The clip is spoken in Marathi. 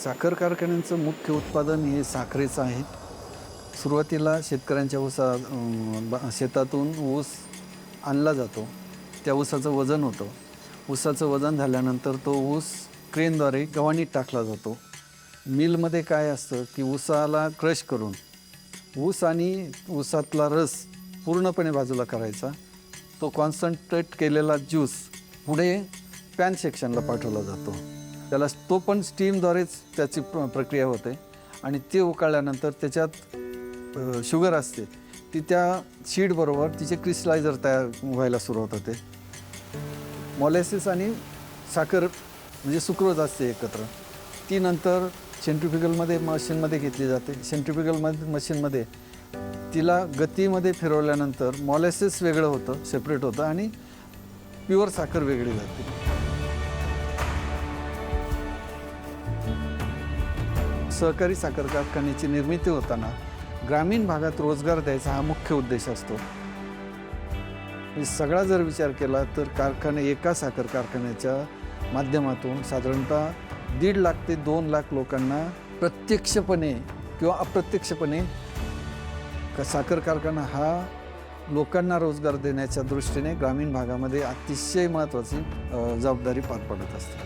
साखर कारखान्यांचं मुख्य उत्पादन हे साखरेचं आहे. सुरुवातीला शेतकऱ्यांच्या शेतातून ऊस आणला जातो. त्या ऊसाचं वजन होतं. ऊसाचं वजन झाल्यानंतर तो ऊस क्रेनद्वारे गव्हाणीत टाकला जातो. मिलमध्ये काय असतं की ऊसाला क्रश करून ऊस आणि ऊसातला रस पूर्णपणे बाजूला करायचा. तो कॉन्सन्ट्रेट केलेला ज्यूस पुढे पॅन सेक्शनला पाठवला जातो. त्याला तो पण स्टीमद्वारेच त्याची प्रक्रिया होते आणि ते उकळल्यानंतर त्याच्यात शुगर असते. ती त्या शीडबरोबर तिचे क्रिस्टलायझर तयार व्हायला सुरुवात होते. मॉलेसिस आणि साखर म्हणजे सुक्रोज असते एकत्र. ती नंतर सेंट्रिफ्युगल मशीनमध्ये घेतली जाते. सेंट्रिफ्युगल मशीनमध्ये तिला गतीमध्ये फिरवल्यानंतर मॉलेसिस वेगळं होतं, सेपरेट होतं आणि प्युअर साखर वेगळी जाते. सहकारी साखर कारखान्याची निर्मिती होताना ग्रामीण भागात रोजगार द्यायचा हा मुख्य उद्देश असतो. सगळा जर विचार केला तर एका साखर कारखान्याच्या माध्यमातून साधारणतः 1.5 लाख ते 2 लाख लोकांना प्रत्यक्षपणे किंवा अप्रत्यक्षपणे साखर कारखाना हा लोकांना रोजगार देण्याच्या दृष्टीने ग्रामीण भागामध्ये अतिशय महत्त्वाची जबाबदारी पार पडत असते.